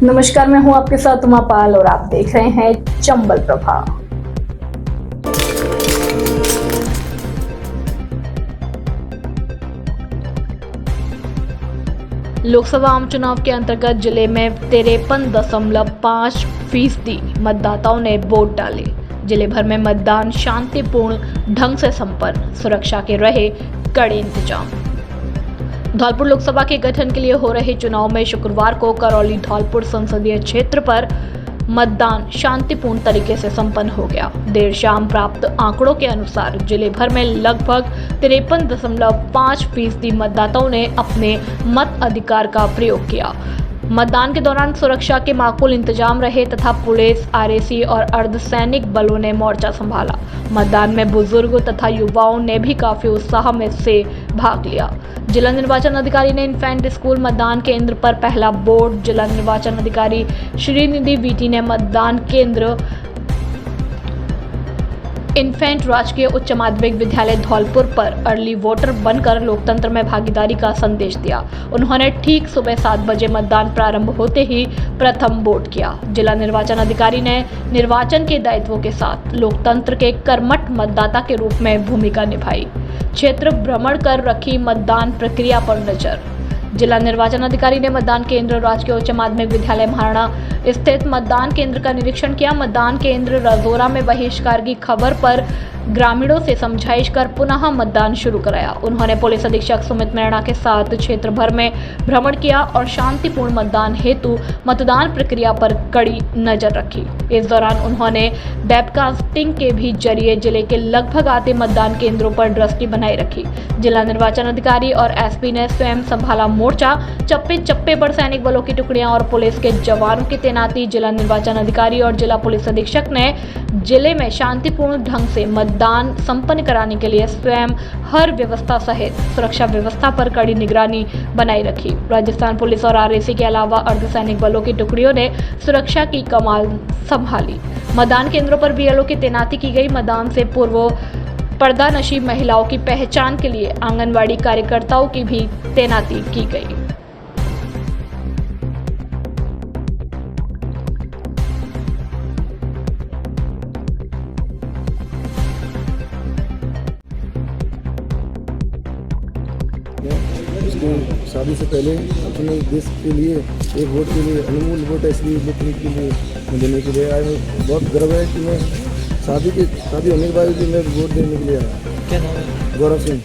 नमस्कार, मैं हूं आपके साथ उमा पाल और आप देख रहे हैं चंबल प्रभा। लोकसभा आम चुनाव के अंतर्गत जिले में 53.5% मतदाताओं ने वोट डाले। जिले भर में मतदान शांतिपूर्ण ढंग से संपन्न, सुरक्षा के रहे कड़े इंतजाम। धौलपुर लोकसभा के गठन के लिए हो रहे चुनाव में शुक्रवार को करौली धौलपुर संसदीय क्षेत्र पर मतदान शांतिपूर्ण तरीके से संपन्न हो गया। देर शाम प्राप्त आंकड़ों के अनुसार जिले भर में लगभग 53.5% मतदाताओं ने अपने मत अधिकार का प्रयोग किया। मतदान के दौरान सुरक्षा के माकूल इंतजाम रहे तथा पुलिस, आरएसी और अर्धसैनिक बलों ने मोर्चा संभाला। मतदान में बुजुर्ग तथा युवाओं ने भी काफी उत्साह में से भाग लिया। जिला निर्वाचन अधिकारी ने इन्फेंट स्कूल मतदान केंद्र पर पहला वोट, जिला निर्वाचन अधिकारी श्रीनिधि वीटी ने मतदान केंद्र इन्फेंट राजकीय उच्च माध्यमिक विद्यालय धौलपुर पर अर्ली वोटर बनकर लोकतंत्र में भागीदारी का संदेश दिया। उन्होंने ठीक सुबह 7 बजे मतदान प्रारंभ होते ही प्रथम वोट किया। जिला निर्वाचन अधिकारी ने निर्वाचन के दायित्वों के साथ लोकतंत्र के कर्मठ मतदाता के रूप में भूमिका निभाई। क्षेत्र भ्रमण कर रखी मतदान प्रक्रिया पर नजर। जिला निर्वाचन अधिकारी ने मतदान केंद्र राजकीय उच्च माध्यमिक विद्यालय महाराणा स्थित मतदान केंद्र का निरीक्षण किया। मतदान केंद्र रजौरा में बहिष्कार की खबर पर ग्रामीणों से समझाइश कर पुनः मतदान शुरू कराया। उन्होंने पुलिस अधीक्षक सुमित मैणा के साथ क्षेत्र भर में भ्रमण किया और शांतिपूर्ण मतदान हेतु मतदान प्रक्रिया पर कड़ी नजर रखी। इस दौरान उन्होंने वेबकास्टिंग के भी जरिए जिले के लगभग आधे मतदान केंद्रों पर दृष्टि बनाए रखी। जिला निर्वाचन अधिकारी और एसपी ने स्वयं संभाला मोर्चा। चप्पे चप्पे पर सैनिक बलों की टुकड़ियां और पुलिस के जवानों की तैनाती। जिला निर्वाचन अधिकारी और जिला पुलिस अधीक्षक ने जिले में शांतिपूर्ण ढंग से मतदान संपन्न कराने के लिए स्वयं हर व्यवस्था सहित सुरक्षा व्यवस्था पर कड़ी निगरानी बनाए रखी। राजस्थान पुलिस और आरएसी के अलावा अर्धसैनिक बलों की टुकड़ियों ने सुरक्षा की कमान संभाली। मतदान केंद्रों पर बीएलओ की तैनाती की गई। मतदान से पूर्व पर्दानशी महिलाओं की पहचान के लिए आंगनवाड़ी कार्यकर्ताओं की भी तैनाती की गई। उसको शादी से पहले अपने देश के लिए एक वोट के लिए अनमोल वोट ऐसी लोकतंत्र के लिए देने के लिए आया। बहुत गर्व है कि मैं शादी होने के बाद भी मैं वोट देने के लिए आया। क्या नाम है? गौरव सिंह।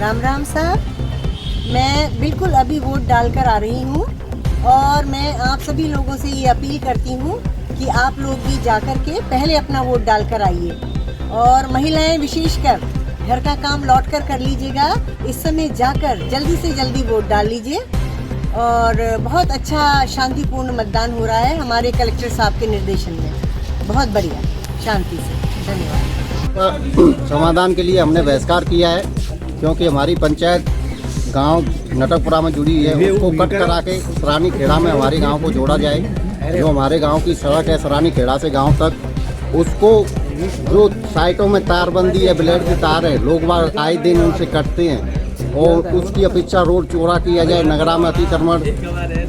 राम राम साहब, मैं बिल्कुल अभी वोट डालकर आ रही हूँ और मैं आप सभी लोगों से ये अपील करती हूँ कि आप लोग भी जाकर के पहले अपना वोट डालकर आइए और महिलाएं विशेषकर घर का काम लौटकर कर लीजिएगा। इस समय जाकर जल्दी से जल्दी वोट डाल लीजिए और बहुत अच्छा शांतिपूर्ण मतदान हो रहा है हमारे कलेक्टर साहब के निर्देशन में। बहुत बढ़िया, शांति से। धन्यवाद। समाधान के लिए हमने बहिष्कार किया है क्योंकि हमारी पंचायत गांव नटकपुरा में जुड़ी हुई है। उसको कट करा के सरानी खेड़ा में हमारे गांव को जोड़ा जाए। जो हमारे गांव की सड़क है सरानी खेड़ा से गांव तक, उसको जो साइटों में तारबंदी है, ब्लेड की तार है, लोग बाग आए दिन उनसे कटते हैं और उसकी अपेक्षा रोड चौड़ा किया जाए। नगरा में अतिक्रमण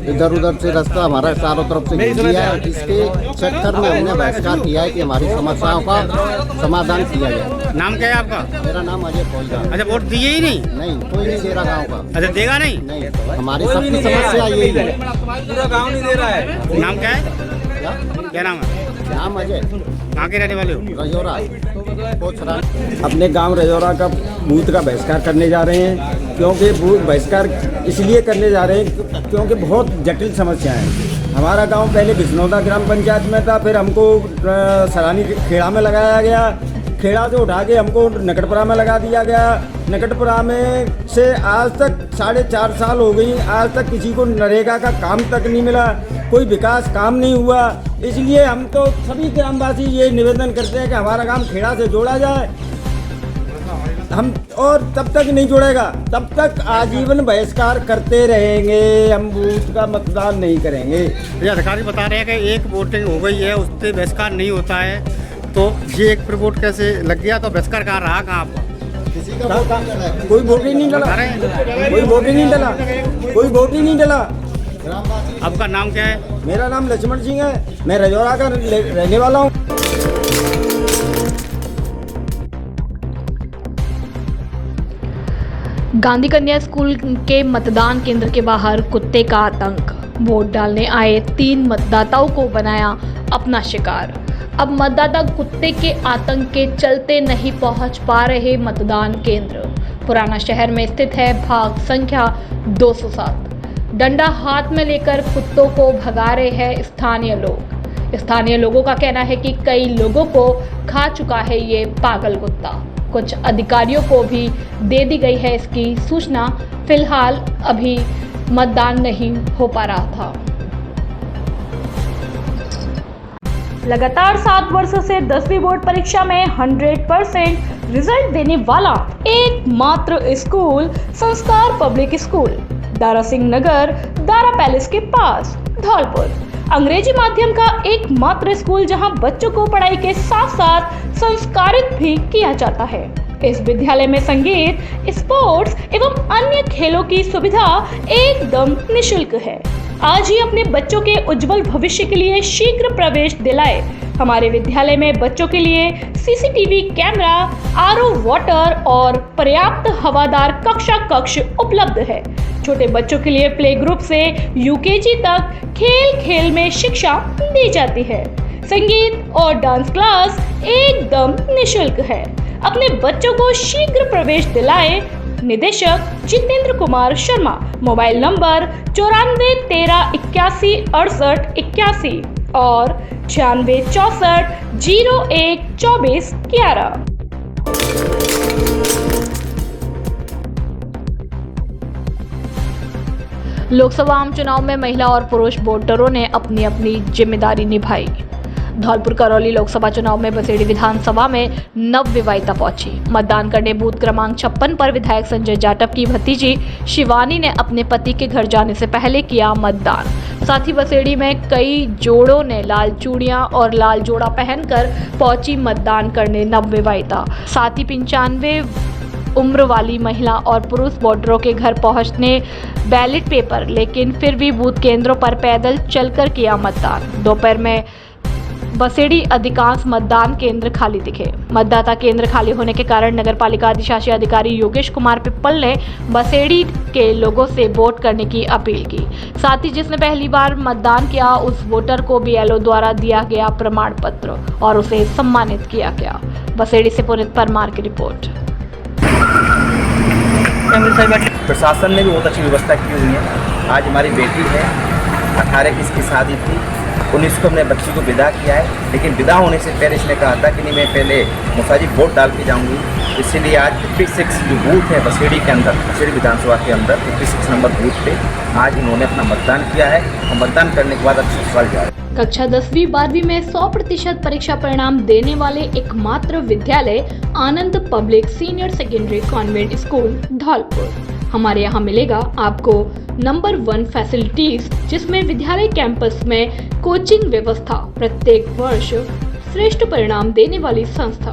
इधर उधर से रास्ता हमारा चारों तरफ से घिर दिया है। इसके चक्कर में हमने बहिष्कार किया है कि हमारी समस्याओं का समाधान किया जाए। नाम क्या है आपका? मेरा नाम अजय फौजदार। अच्छा, वोट दिए ही नहीं? नहीं, कोई नहीं दे रहा गाँव का। अच्छा, देगा नहीं? नहीं, हमारी सबकी समस्या यही है। पूरा गांव नहीं दे रहा है। नाम क्या है? क्या नाम है? नाम अजय। कहाँ के रहने वाले हो? रजौरा। अपने गांव रजौरा का बूथ का बहिष्कार करने जा रहे हैं क्योंकि बहिष्कार इसलिए करने जा रहे हैं क्योंकि बहुत जटिल समस्या है। हमारा गांव पहले बिस्नौदा ग्राम पंचायत में था, फिर हमको सरानी खेड़ा में लगाया गया, खेड़ा से उठा के हमको नकटपुरा में लगा दिया गया। नकटपुरा में से आज तक 4.5 साल हो गई, आज तक किसी को नरेगा का काम तक नहीं मिला, कोई विकास काम नहीं हुआ। इसलिए हम तो सभी ग्रामवासी ये निवेदन करते हैं कि हमारा गांव खेड़ा से जोड़ा जाए। हम और तब तक नहीं जोड़ेगा तब तक आजीवन बहिष्कार करते रहेंगे, हम बूथ का मतदान नहीं करेंगे। ये अधिकारी बता रहे हैं कि एक वोटिंग हो गई है, उससे बहिष्कार नहीं होता है, तो ये एक पर वोट कैसे लग गया, तो बहिष्कार कहाँ रहा कहाँ आपका? कोई वोट ही नहीं डला, कोई वोट ही नहीं डला, कोई वोट ही नहीं डला। आपका नाम क्या है? मेरा नाम लक्ष्मण सिंह है, मैं रजौरा का रहने वाला हूँ। गांधी कन्या स्कूल के मतदान केंद्र के बाहर कुत्ते का आतंक। वोट डालने आए 3 मतदाताओं को बनाया अपना शिकार। अब मतदाता कुत्ते के आतंक के चलते नहीं पहुंच पा रहे मतदान केंद्र। पुराना शहर में स्थित है भाग संख्या 207। डंडा हाथ में लेकर कुत्तों को भगा रहे हैं स्थानीय लोग। स्थानीय लोगों का कहना है कि कई लोगों को खा चुका है ये पागल कुत्ता। कुछ अधिकारियों को भी दे दी गई है इसकी सूचना। फिलहाल अभी मतदान नहीं हो पा रहा था। लगातार 7 वर्षों से 10वीं बोर्ड परीक्षा में 100% रिजल्ट देने वाला एकमात्र स्कूल संस्कार public school, Dara Singh Nagar, Dara palace के पास, धौलपुर। अंग्रेजी माध्यम का एकमात्र स्कूल जहां बच्चों को पढ़ाई के साथ साथ संस्कारित भी किया जाता है। इस विद्यालय में संगीत, स्पोर्ट्स एवं अन्य खेलों की सुविधा एकदम निःशुल्क है। आज ही अपने बच्चों के उज्जवल भविष्य के लिए शीघ्र प्रवेश दिलाए। हमारे विद्यालय में बच्चों के लिए सीसीटीवी कैमरा, आरओ वाटर और पर्याप्त हवादार कक्ष उपलब्ध है। छोटे बच्चों के लिए प्ले ग्रुप से यूकेजी तक खेल खेल में शिक्षा दी जाती है। संगीत और डांस क्लास एकदम निःशुल्क है। अपने बच्चों को शीघ्र प्रवेश दिलाए। निदेशक जितेंद्र कुमार शर्मा। मोबाइल नंबर 94 13 81 68 81 और 96 64 01 24 11। लोकसभा आम चुनाव में महिला और पुरुष वोटरों ने अपनी अपनी जिम्मेदारी निभाई। धौलपुर करौली लोकसभा चुनाव में बसेड़ी विधानसभा में नवविवाहिता पहुंची। मतदान करने बूथ क्रमांक 56 पर विधायक संजय जाटव की भतीजी शिवानी ने अपने पति के घर जाने से पहले किया मतदान। साथ ही बसेड़ी में कई जोड़ों ने लाल चूड़ियां और लाल जोड़ा पहनकर पहुंची मतदान करने नवविवाहिता। साथ ही 95 उम्र वाली महिला और पुरुष वोटरों के घर पहुंचने बैलेट पेपर, लेकिन फिर भी बूथ केंद्रों पर पैदल चलकर किया मतदान। दोपहर में बसेड़ी अधिकांश मतदान केंद्र खाली दिखे। मतदाता केंद्र खाली होने के कारण नगरपालिका अधिशासी अधिकारी योगेश कुमार पिप्पल ने बसेड़ी के लोगों से वोट करने की अपील की। साथ ही जिसने पहली बार मतदान किया उस वोटर को बीएलओ द्वारा दिया गया प्रमाण पत्र और उसे सम्मानित किया गया। बसेड़ी से पुनीत परमार की रिपोर्ट। प्रशासन ने भी बहुत अच्छी व्यवस्था की हुई है। आज हमारी बेटी है, 18 की इसकी शादी थी, 19 को हमने बच्ची को विदा किया है, लेकिन विदा होने से पहले इसने कहा था कि नहीं मैं पहले मुसाजी वोट डाल के जाऊंगी। इसीलिए आज 56 जो बूथ है बसेड़ी के अंदर, बसेड़ी विधानसभा के अंदर 56 नंबर बूथ पे आज इन्होंने अपना मतदान किया है और मतदान करने के बाद अब ससुराल जा रहे हैं। कक्षा 10वीं 12वीं में 100% परीक्षा परिणाम देने वाले एकमात्र विद्यालय Anand public senior secondary convent school Dholpur. हमारे यहाँ मिलेगा आपको नंबर 1 फैसिलिटीज, जिसमें विद्यालय कैंपस में कोचिंग व्यवस्था, प्रत्येक वर्ष श्रेष्ठ परिणाम देने वाली संस्था,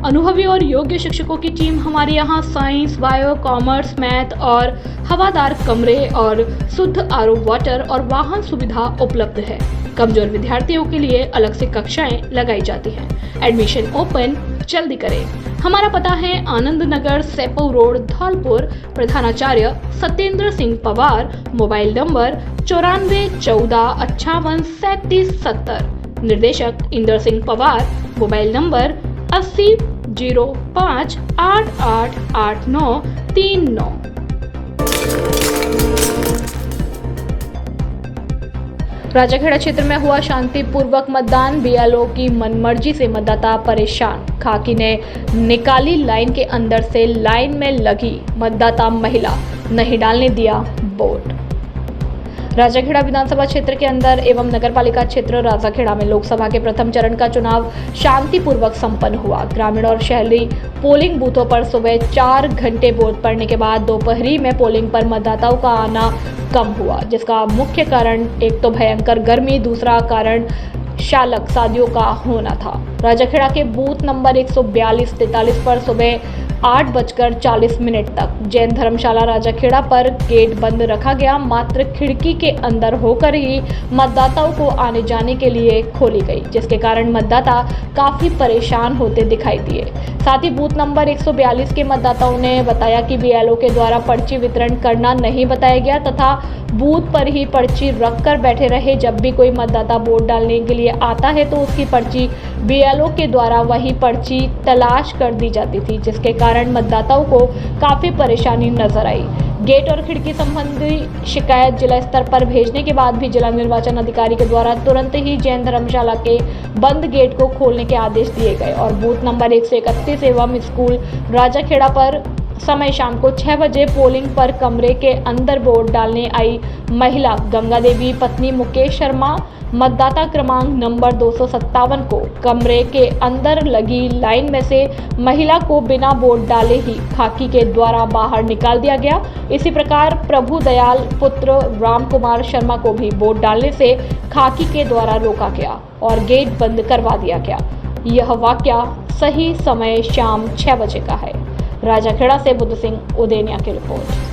अनुभवी और योग्य शिक्षकों की टीम। हमारे यहाँ साइंस, बायो, कॉमर्स, मैथ और हवादार कमरे और शुद्ध आरओ वाटर और वाहन सुविधा उपलब्ध है। कमजोर विद्यार्थियों के लिए अलग से कक्षाएं लगाई जाती हैं। एडमिशन ओपन जल्दी करें। हमारा पता है आनंद नगर, सेपऊ रोड, धौलपुर। प्रधानाचार्य सत्येंद्र सिंह पवार। Mobile number 94 14 58 37 70। निर्देशक इंदर सिंह पवार। Mobile number 80 05 88 89 39। राजाखेड़ा क्षेत्र में हुआ शांतिपूर्वक मतदान, बीएलओ की मनमर्जी से मतदाता परेशान। खाकी ने निकाली लाइन के अंदर से, लाइन में लगी मतदाता महिला, नहीं डालने दिया वोट। राजाखेड़ा विधानसभा क्षेत्र के अंदर एवं नगरपालिका क्षेत्र राजाखेड़ा में लोकसभा के प्रथम चरण का चुनाव शांतिपूर्वक संपन्न हुआ। ग्रामीण और शहरी पोलिंग बूथों पर सुबह 4 घंटे वोट पड़ने के बाद दोपहरी में पोलिंग पर मतदाताओं का आना कम हुआ, जिसका मुख्य कारण एक तो भयंकर गर्मी, दूसरा कारण शालक शादियों का होना था। राजाखेड़ा के बूथ नंबर 142-43 पर सुबह 8:40 तक जैन धर्मशाला राजाखेड़ा पर गेट बंद रखा गया। मात्र खिड़की के अंदर होकर ही मतदाताओं को आने जाने के लिए खोली गई, जिसके कारण मतदाता काफी परेशान होते दिखाई दिए। साथ ही बूथ नंबर 142 के मतदाताओं ने बताया कि बीएलओ के द्वारा पर्ची वितरण करना नहीं बताया गया तथा बूथ पर ही पर्ची रख कर बैठे रहे। जब भी कोई मतदाता वोट डालने के लिए आता है तो उसकी पर्ची बीएलओ के द्वारा वही पर्ची तलाश कर दी जाती थी, जिसके कारण मतदाताओं को काफी परेशानी नजर आई। गेट और खिड़की संबंधी शिकायत जिला स्तर पर भेजने के बाद भी जिला निर्वाचन अधिकारी के द्वारा तुरंत ही जैन धर्मशाला के बंद गेट को खोलने के आदेश दिए गए और बूथ नंबर 131 एवं स्कूल राजाखेड़ा पर समय शाम को 6 बजे पोलिंग पर कमरे के अंदर वोट डालने आई महिला गंगा देवी पत्नी मुकेश शर्मा मतदाता क्रमांक नंबर 257 को कमरे के अंदर लगी लाइन में से महिला को बिना वोट डाले ही खाकी के द्वारा बाहर निकाल दिया गया। इसी प्रकार प्रभु दयाल पुत्र राम कुमार शर्मा को भी वोट डालने से खाकी के द्वारा रोका गया और गेट बंद करवा दिया गया। यह वाकया सही समय शाम 6 बजे का है। राजाखेड़ा से बुद्ध सिंह उदेनिया की रिपोर्ट।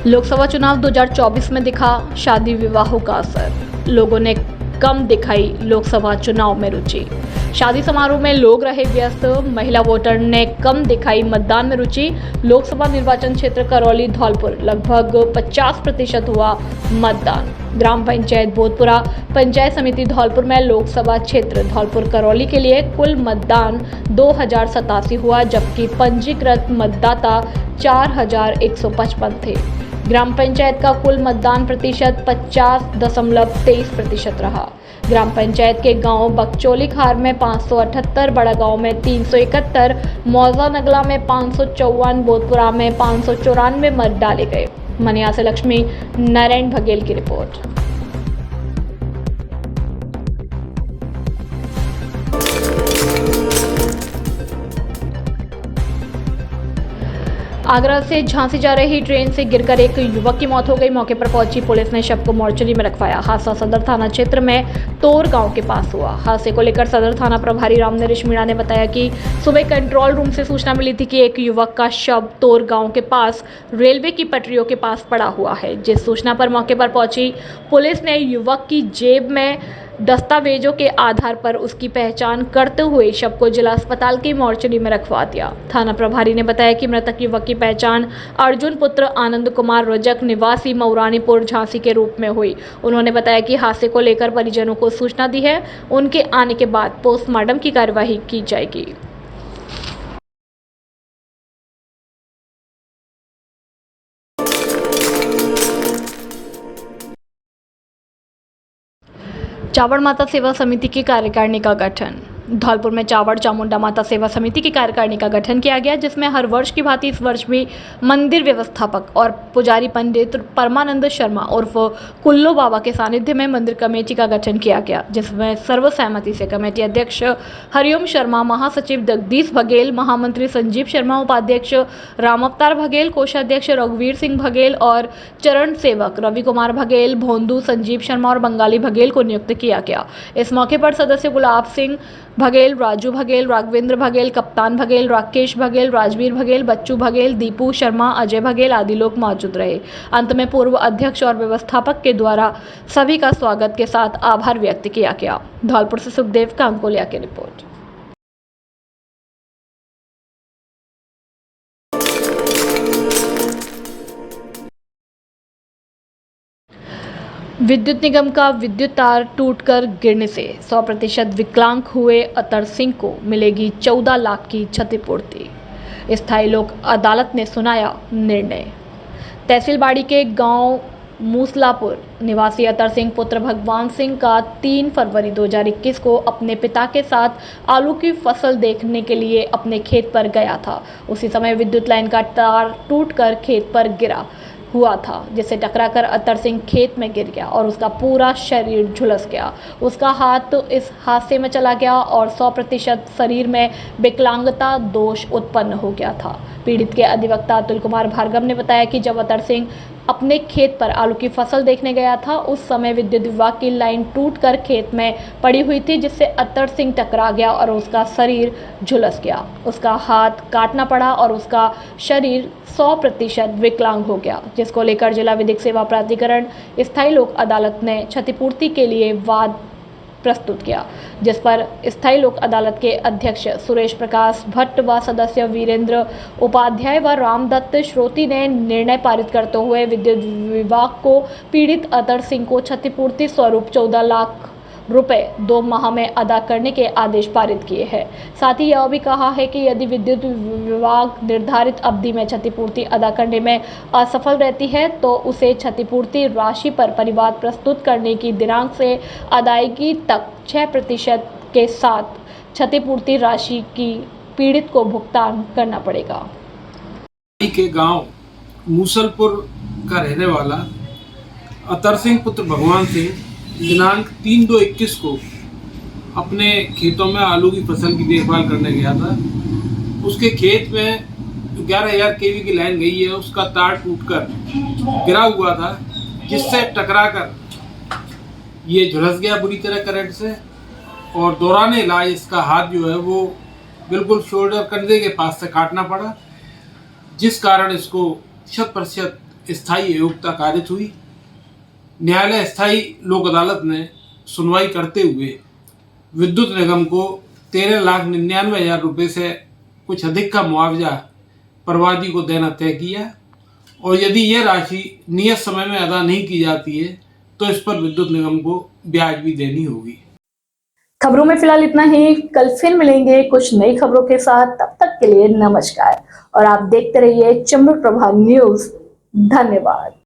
लोकसभा चुनाव 2024 में दिखा शादी विवाहों का असर, लोगों ने कम दिखाई लोकसभा चुनाव में रुचि। शादी समारोह में लोग रहे व्यस्त, महिला वोटर ने कम दिखाई मतदान में रुचि। लोकसभा निर्वाचन क्षेत्र करौली धौलपुर लगभग 50% हुआ मतदान। ग्राम पंचायत बोधपुरा पंचायत समिति धौलपुर में लोकसभा क्षेत्र धौलपुर करौली के लिए कुल मतदान 2087 हुआ, जबकि पंजीकृत मतदाता 4155 थे। ग्राम पंचायत का कुल मतदान प्रतिशत 50.23% रहा। ग्राम पंचायत के गांव बकचोली खार में 578, बड़ा गांव में 371, मौजा नगला में 554, बोधपुरा में 594 मत डाले गए। मनिया से लक्ष्मी नारायण बघेल की रिपोर्ट। आगरा से झांसी जा रही ट्रेन से गिरकर एक युवक की मौत हो गई। मौके पर पहुंची पुलिस ने शव को मोर्चरी में रखवाया। हादसा सदर थाना क्षेत्र में तोर गांव के पास हुआ। हादसे को लेकर सदर थाना प्रभारी रामनरेश मीणा ने बताया कि सुबह कंट्रोल रूम से सूचना मिली थी कि एक युवक का शव तोर गांव के पास रेलवे की पटरियों के पास पड़ा हुआ है। जिस सूचना पर मौके पर पहुंची पुलिस ने युवक की जेब में दस्तावेजों के आधार पर उसकी पहचान करते हुए शव को जिला अस्पताल की मोर्चरी में रखवा दिया। थाना प्रभारी ने बताया कि मृतक युवक की पहचान अर्जुन पुत्र आनंद कुमार रजक निवासी मऊरानीपुर झांसी के रूप में हुई। उन्होंने बताया कि हादसे को लेकर परिजनों को सूचना दी है, उनके आने के बाद पोस्टमार्टम की कार्यवाही की जाएगी। चावड़ माता सेवा समिति की कार्यकारिणी का गठन। धौलपुर में चावड़ चामुंडा माता सेवा समिति की कार्यकारिणी का गठन किया गया, जिसमें हर वर्ष की भांति इस वर्ष भी मंदिर व्यवस्थापक और पुजारी पंडित परमानंद शर्मा उर्फ कुल्लो बाबा के सानिध्य में मंदिर कमेटी का गठन किया गया, जिसमें सर्वसहमति से कमेटी अध्यक्ष हरिओम शर्मा, महासचिव जगदीश बघेल, महामंत्री संजीव शर्मा, उपाध्यक्ष राम अवतार बघेल, कोषाध्यक्ष रघुवीर सिंह बघेल और चरण सेवक रवि कुमार बघेल, भोंदू संजीव शर्मा और बंगाली बघेल को नियुक्त किया गया। इस मौके पर सदस्य गुलाब सिंह बघेल, राजू बघेल, राघवेंद्र बघेल, कप्तान बघेल, राकेश बघेल, राजवीर बघेल, बच्चू बघेल, दीपू शर्मा, अजय बघेल आदि लोग मौजूद रहे। अंत में पूर्व अध्यक्ष और व्यवस्थापक के द्वारा सभी का स्वागत के साथ आभार व्यक्त किया गया। धौलपुर से सुखदेव कांकोलिया की रिपोर्ट। विद्युत निगम का विद्युत तार टूटकर गिरने से 100% विकलांग हुए अतर सिंह को मिलेगी 14 लाख की क्षतिपूर्ति। स्थायी लोक अदालत ने सुनाया निर्णय। तहसील बाड़ी के गांव मूसलापुर निवासी अतर सिंह पुत्र भगवान सिंह का 3 फरवरी 2021 को अपने पिता के साथ आलू की फसल देखने के लिए अपने खेत पर गया था। उसी समय विद्युत लाइन का तार टूटकर खेत पर गिरा हुआ था, जिससे टकराकर अतर सिंह खेत में गिर गया और उसका पूरा शरीर झुलस गया। उसका हाथ इस हादसे में चला गया और 100% शरीर में विकलांगता दोष उत्पन्न हो गया था। पीड़ित के अधिवक्ता अतुल कुमार भार्गव ने बताया कि जब अतर सिंह अपने खेत पर आलू की फसल देखने गया था, उस समय विद्युत विभाग की लाइन टूटकर खेत में पड़ी हुई थी, जिससे अतर सिंह टकरा गया और उसका शरीर झुलस गया। उसका हाथ काटना पड़ा और उसका शरीर 100% विकलांग हो गया, जिसको लेकर जिला विधिक सेवा प्राधिकरण स्थायी लोक अदालत ने क्षतिपूर्ति के लिए वाद प्रस्तुत किया, जिस पर स्थायी लोक अदालत के अध्यक्ष सुरेश प्रकाश भट्ट व सदस्य वीरेंद्र उपाध्याय व रामदत्त श्रोती ने निर्णय पारित करते हुए विद्युत विभाग को पीड़ित अतर सिंह को क्षतिपूर्ति स्वरूप 14 लाख रुपए 2 माह में अदा करने के आदेश पारित किए हैं। साथ ही यह भी कहा है कि यदि विद्युत विभाग निर्धारित अवधि में क्षतिपूर्ति अदा करने में असफल रहती है तो उसे क्षतिपूर्ति राशि पर परिवाद प्रस्तुत करने की दिनांक से अदायगी तक 6% के साथ क्षतिपूर्ति राशि की पीड़ित को भुगतान करना पड़ेगा। के गांव मूसलपुर का रहने वाला अतर सिंह पुत्र भगवान सिंह दिनांक 3/2/21 को अपने खेतों में आलू की फसल की देखभाल करने गया था। उसके खेत में 11,000 kV की लाइन गई है, उसका तार टूटकर गिरा हुआ था, जिससे टकराकर ये झुलस गया बुरी तरह करंट से और दौरान इलाज इसका हाथ जो है वो बिल्कुल शोल्डर कंधे के पास से काटना पड़ा, जिस कारण इसको 100% स्थायी अयोग्यता कारित हुई। न्यायालय स्थायी लोक अदालत ने सुनवाई करते हुए विद्युत निगम को 13,99,000 रुपये से कुछ अधिक का मुआवजा प्रवादी को देना तय किया और यदि यह राशि नियत समय में अदा नहीं की जाती है तो इस पर विद्युत निगम को ब्याज भी देनी होगी। खबरों में फिलहाल इतना ही। कल फिर मिलेंगे कुछ नई खबरों के साथ। तब तक के लिए नमस्कार और आप देखते रहिए चंबल प्रभा न्यूज। धन्यवाद।